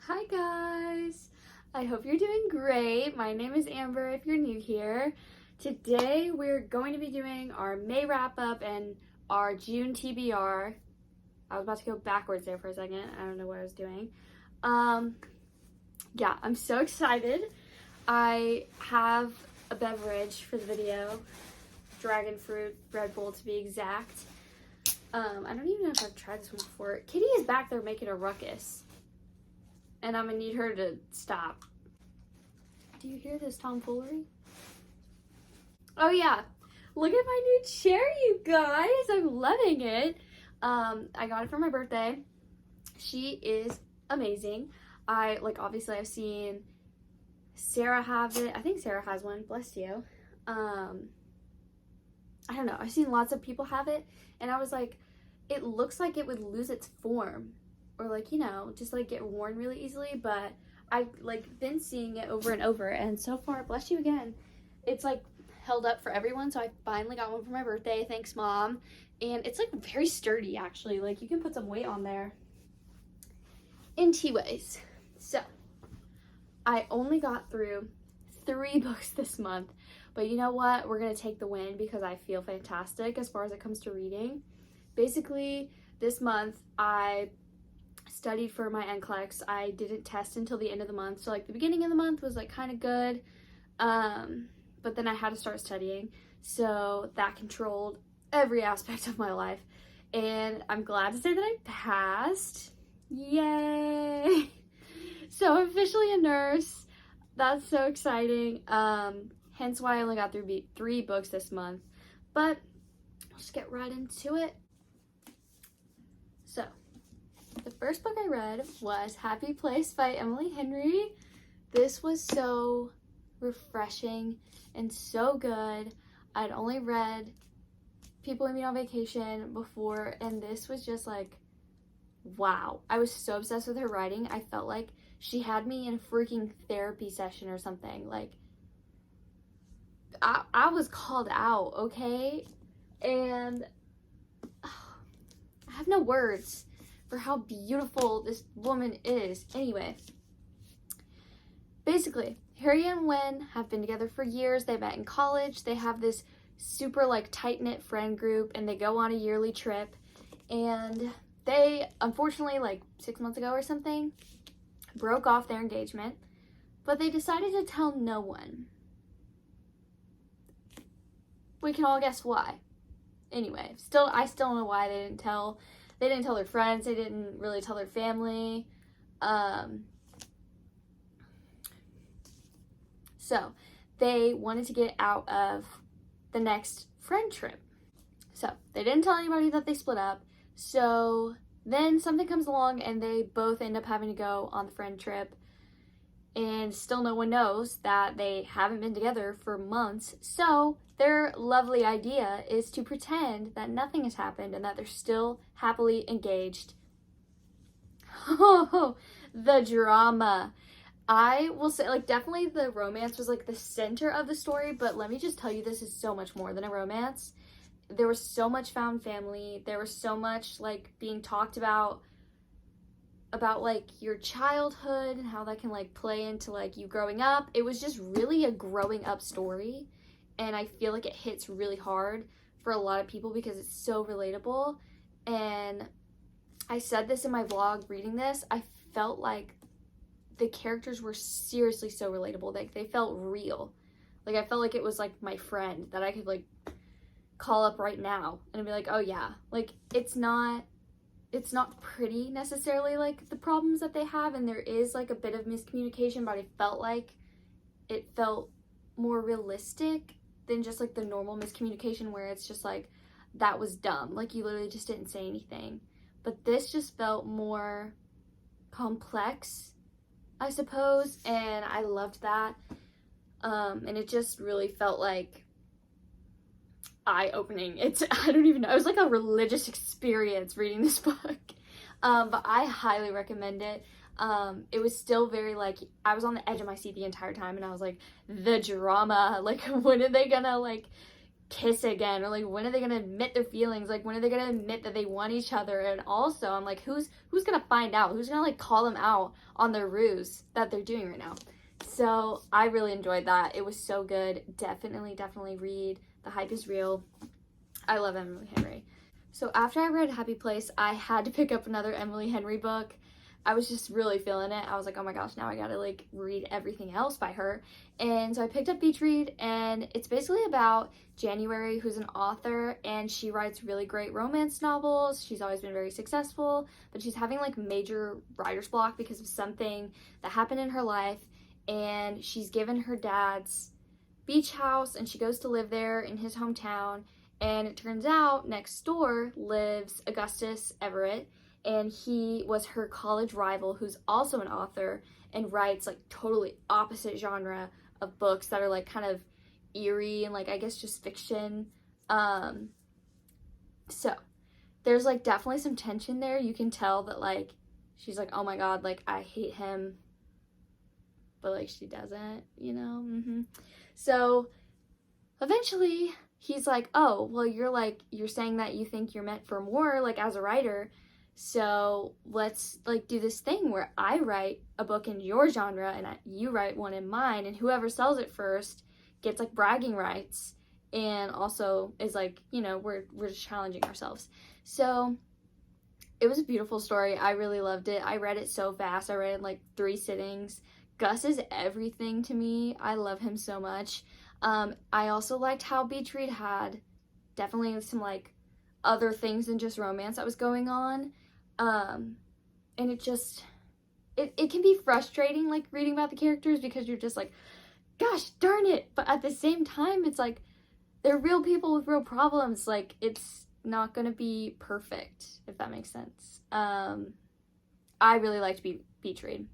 Hi guys! I hope you're doing great. My name is Amber if you're new here. Today we're going to be doing our May wrap up and our June TBR. I was about to go backwards there for a second. I don't know what I was doing. Yeah, I'm so excited. I have a beverage for the video. Dragon fruit Red Bull to be exact. I don't even know if I've tried this one before. Kitty is back there making a ruckus. And I'm gonna need her to stop. Do you hear this tomfoolery? Oh yeah, look at my new chair, you guys. I'm loving it. I got it for my birthday. She is amazing. Obviously I've seen Sarah have it. I think Sarah has one, bless you. I don't know, I've seen lots of people have it, and I was like, it looks like it would lose its form. Or just get worn really easily, but I've been seeing it over and over, and so far, bless you again, it's held up for everyone. So I finally got one for my birthday, thanks Mom, and it's very sturdy actually. You can put some weight on there in T ways. So I only got through 3 books this month, but you know what, we're gonna take the win because I feel fantastic as far as it comes to reading. Basically this month I studied for my NCLEX. I didn't test until the end of the month, so the beginning of the month was kind of good, but then I had to start studying, so that controlled every aspect of my life, and I'm glad to say that I passed. Yay! So I'm officially a nurse. That's so exciting. Hence why I only got through 3 books this month, but I'll just get right into it. So the first book I read was Happy Place by Emily Henry. This was so refreshing and so good. I'd only read People We Meet on Vacation before, and this was just wow. I was so obsessed with her writing. I felt like she had me in a freaking therapy session or something. I was called out, okay? And I have no words for how beautiful this woman is. Anyway, basically, Harry and Wen have been together for years. They met in college. They have this super tight-knit friend group, and they go on a yearly trip. And they, unfortunately, 6 months ago or something, broke off their engagement, but they decided to tell no one. We can all guess why. Anyway, I still don't know why they didn't tell. They didn't tell their friends. They didn't really tell their family. So they wanted to get out of the next friend trip. So they didn't tell anybody that they split up. So then something comes along and they both end up having to go on the friend trip. And still no one knows that they haven't been together for months. So their lovely idea is to pretend that nothing has happened and that they're still happily engaged. Oh, the drama. I will say, definitely the romance was the center of the story, but let me just tell you, this is so much more than a romance. There was so much found family. There was so much being talked about your childhood and how that can play into you growing up. It was just really a growing up story, and I feel it hits really hard for a lot of people because it's so relatable. And I said this in my vlog reading this, I felt the characters were seriously so relatable. They felt real. I felt it was my friend that I could call up right now and be oh yeah, it's not pretty necessarily the problems that they have, and there is a bit of miscommunication, but it felt more realistic than just the normal miscommunication where it's just that was dumb, you literally just didn't say anything. But this just felt more complex, I suppose, and I loved that. And it just really felt eye-opening. I don't even know, it was a religious experience reading this book. But I highly recommend it. It was still very I was on the edge of my seat the entire time, and I was the drama, when are they gonna kiss again, or like when are they gonna admit their feelings, like when are they gonna admit that they want each other. And also I'm like, who's gonna find out, who's gonna like call them out on their ruse that they're doing right now. So I really enjoyed that. It was so good. Definitely read. The hype is real. I love Emily Henry. So after I read Happy Place, I had to pick up another Emily Henry book. I was just really feeling it. I was like, oh my gosh, now I gotta like read everything else by her. And so I picked up Beach Read, and it's basically about January, who's an author, and she writes really great romance novels. She's always been very successful, but she's having like major writer's block because of something that happened in her life. And she's given her dad's beach house, and she goes to live there in his hometown. And it turns out next door lives Augustus Everett, and he was her college rival who's also an author and writes like totally opposite genre of books that are like kind of eerie and like I guess just fiction. So there's like definitely some tension there. You can tell that like she's like, oh my god, like I hate him, but like she doesn't, you know. So eventually he's like, oh well, you're saying that you think you're meant for more like as a writer, so let's like do this thing where I write a book in your genre and you write one in mine, and whoever sells it first gets like bragging rights, and also is like, you know, we're just challenging ourselves. So it was a beautiful story. I really loved it. I read it so fast. I read it in like 3 sittings. Gus is everything to me. I love him so much. I also liked how Beach Read had definitely some like other things than just romance that was going on. And it just, it can be frustrating like reading about the characters because you're just like, gosh darn it. But at the same time, it's like, they're real people with real problems. Like, it's not gonna be perfect, if that makes sense. I really liked Beach Read.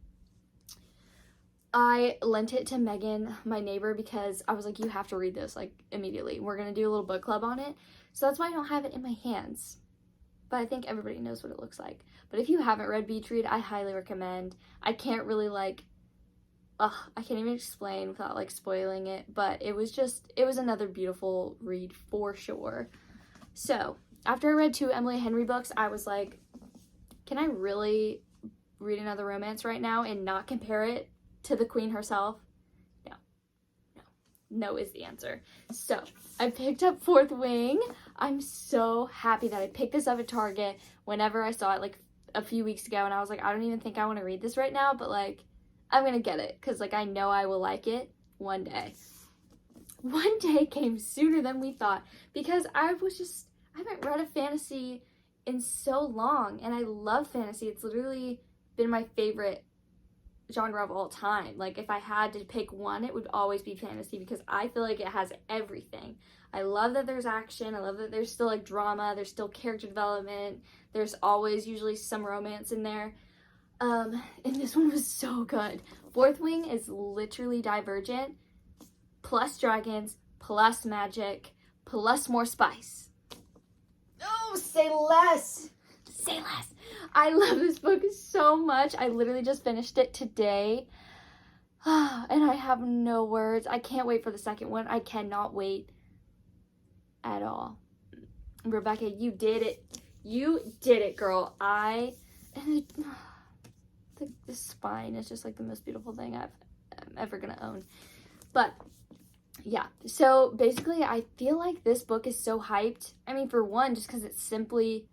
I lent it to Megan, my neighbor, because I was like, you have to read this, like, immediately. We're gonna do a little book club on it. So that's why I don't have it in my hands. But I think everybody knows what it looks like. But if you haven't read Beach Read, I highly recommend. I can't really, like, I can't even explain without, like, spoiling it. But it was another beautiful read for sure. So, after I read 2 Emily Henry books, I was like, can I really read another romance right now and not compare it to the queen herself? No is the answer. So I picked up Fourth Wing. I'm so happy that I picked this up at Target whenever I saw it like a few weeks ago, and I was like, I don't even think I want to read this right now, but like I'm gonna get it because like I know I will like it one day. One day came sooner than we thought because I haven't read a fantasy in so long, and I love fantasy. It's literally been my favorite genre of all time. Like if I had to pick one, it would always be fantasy because I feel like it has everything. I love that there's action. I love that there's still like drama. There's still character development. There's always usually some romance in there. And this one was so good. Fourth Wing is literally Divergent plus dragons plus magic plus more spice. Oh, say less. Say less. I love this book so much. I literally just finished it today. And I have no words. I can't wait for the second one. I cannot wait at all. Rebecca, you did it. You did it, girl. The spine is just like the most beautiful thing I'm ever gonna own. But yeah, so basically I feel like this book is so hyped. I mean, for one, just because it's simply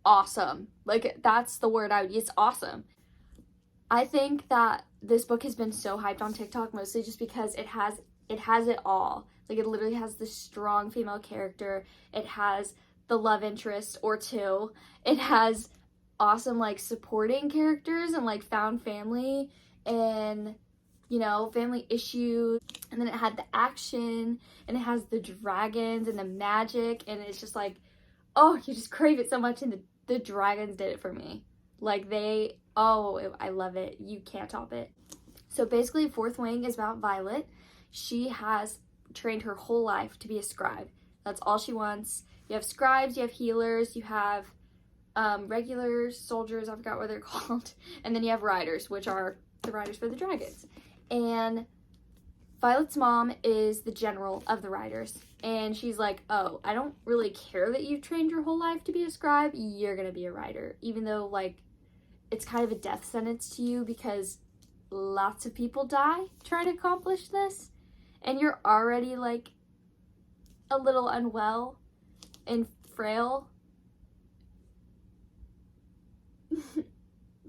awesome. Like, that's the word I would use. It's awesome. I think that this book has been so hyped on TikTok mostly just because it has it all. Like, it literally has the strong female character. It has the love interest or two. It has awesome, like, supporting characters and, like, found family and, you know, family issues. And then it had the action, and it has the dragons and the magic, and it's just like, oh, you just crave it so much, and the dragons did it for me. Like, I love it. You can't top it. So basically, Fourth Wing is about Violet. She has trained her whole life to be a scribe. That's all she wants. You have scribes, you have healers, you have regular soldiers, I forgot what they're called, and then you have riders, which are the riders for the dragons. And Violet's mom is the general of the riders, and she's like, oh, I don't really care that you've trained your whole life to be a scribe, you're gonna be a rider, even though, like, it's kind of a death sentence to you because lots of people die trying to accomplish this, and you're already, like, a little unwell and frail.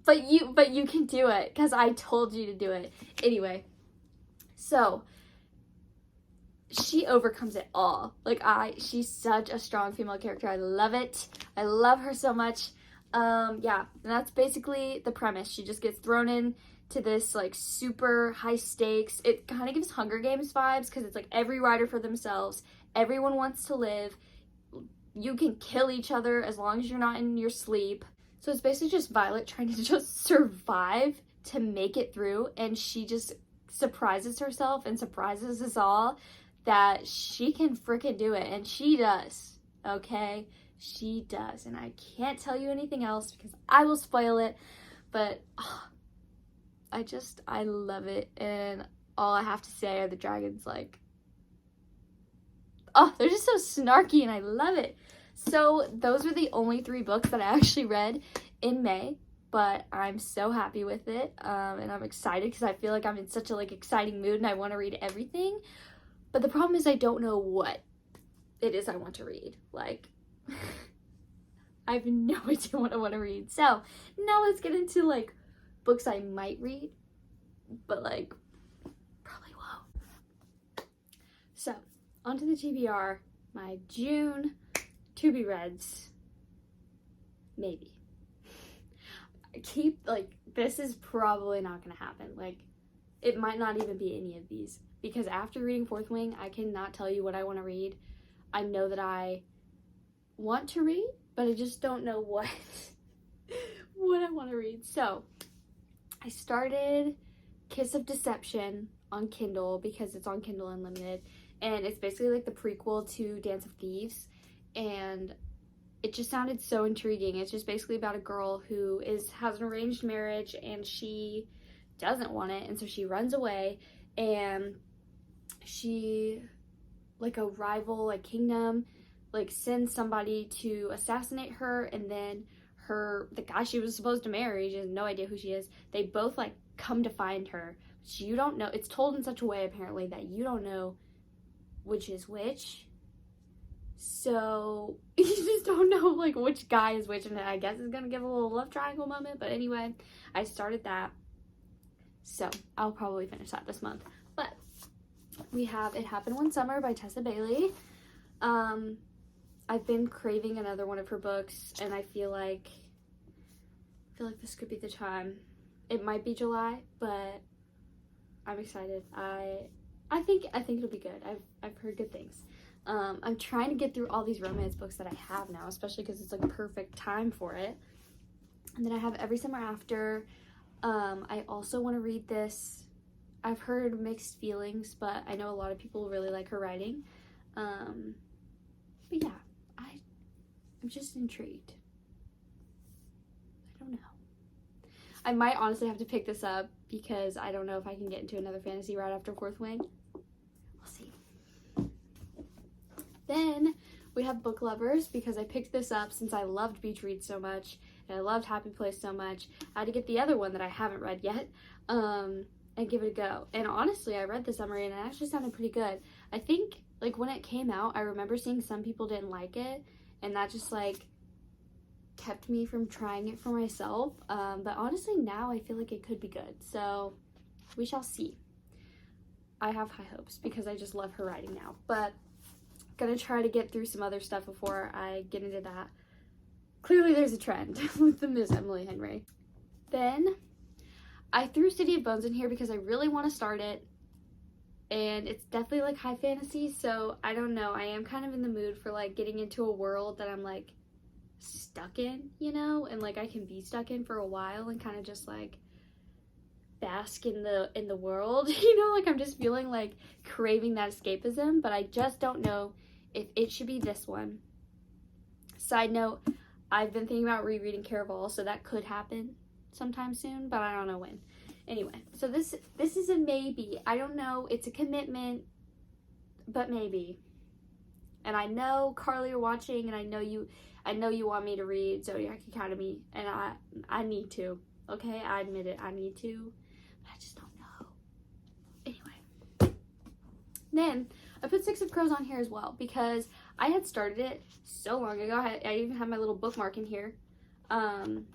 but you can do it, because I told you to do it. Anyway. So, she overcomes it all. Like, she's such a strong female character. I love it. I love her so much. Yeah, and that's basically the premise. She just gets thrown in to this, like, super high stakes. It kind of gives Hunger Games vibes, because it's like every rider for themselves. Everyone wants to live. You can kill each other as long as you're not in your sleep. So it's basically just Violet trying to just survive to make it through, and she just surprises herself and surprises us all that she can freaking do it, and she does. Okay, she does, and I can't tell you anything else because I will spoil it, but I love it, and all I have to say are the dragons, like, oh, they're just so snarky, and I love it. So those are the only 3 books that I actually read in May, but I'm so happy with it, and I'm excited because I feel like I'm in such a, like, exciting mood and I want to read everything. But the problem is I don't know what it is I want to read. Like, I have no idea what I want to read. So now let's get into, like, books I might read, but, like, probably won't. So onto the TBR, my June to-be-reads, maybe. This is probably not gonna happen. Like, it might not even be any of these, because after reading Fourth Wing, I cannot tell you what I want to read. I know that I want to read, but I just don't know what I want to read. So I started Kiss of Deception on Kindle because it's on Kindle Unlimited, and it's basically like the prequel to Dance of Thieves, and it just sounded so intriguing. It's just basically about a girl who has an arranged marriage, and she doesn't want it, and so she runs away, and she, like, a rival, like, kingdom, like, sends somebody to assassinate her, and then the guy she was supposed to marry, she has no idea who she is, they both, like, come to find her. So you don't know, it's told in such a way, apparently, that you don't know which is which. So you just don't know, like, which guy is which, and I guess it's gonna give a little love triangle moment. But anyway, I started that, so I'll probably finish that this month. But we have It Happened One Summer by Tessa Bailey. I've been craving another one of her books, and I feel like this could be the time. It might be July, but I'm excited. I think it'll be good. I've heard good things. I'm trying to get through all these romance books that I have now, especially because it's, like, a perfect time for it. And then I have Every Summer After. I also want to read this. I've heard mixed feelings, but I know a lot of people really like her writing. But yeah, I'm just intrigued. I don't know. I might honestly have to pick this up because I don't know if I can get into another fantasy right after Fourth Wing. We'll see. Then we have Book Lovers, because I picked this up since I loved Beach Read so much, and I loved Happy Place so much. I had to get the other one that I haven't read yet, and give it a go. And honestly, I read the summary and it actually sounded pretty good. I think, like, when it came out, I remember seeing some people didn't like it, and that just, like, kept me from trying it for myself. But honestly, now I feel like it could be good, so we shall see. I have high hopes because I just love her writing now, but gonna try to get through some other stuff before I get into that. Clearly there's a trend with the Miss Emily Henry. Then I threw City of Bones in here because I really want to start it, and it's definitely, like, high fantasy, so I don't know. I am kind of in the mood for, like, getting into a world that I'm, like, stuck in, you know, and, like, I can be stuck in for a while and kind of just, like, bask in the world, you know, like, I'm just feeling like craving that escapism, but I just don't know if it should be this one. Side note, I've been thinking about rereading Caraval, so that could happen sometime soon, but I don't know when. Anyway, so this is a maybe. I don't know. It's a commitment, but maybe. And I know, Carly, you're watching, and I know you want me to read Zodiac Academy, and I need to. Okay, I admit it. I need to, but I just don't know. Anyway, then I put 6 of Crows on here as well because I had started it so long ago. I even have my little bookmark in here, and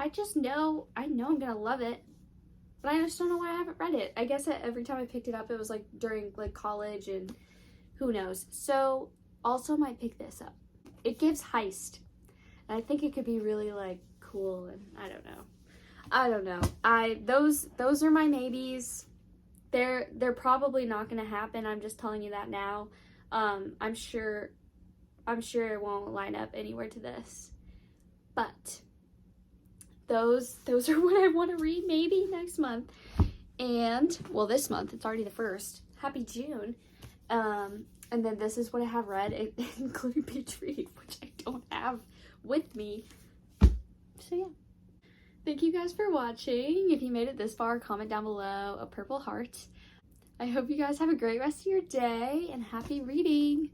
I just know I'm gonna love it, but I just don't know why I haven't read it. I guess every time I picked it up, it was like during like college, and who knows. So also might pick this up. It gives heist, and I think it could be really like cool, and I don't know. Those are my maybes. They're probably not gonna happen. I'm just telling you that now. I'm sure it won't line up anywhere to this, but those are what I want to read maybe next month. And well, this month, it's already the 1st. Happy June. And then this is what I have read, including Beach Read, which I don't have with me. So yeah. Thank you guys for watching. If you made it this far, comment down below a purple heart. I hope you guys have a great rest of your day and happy reading.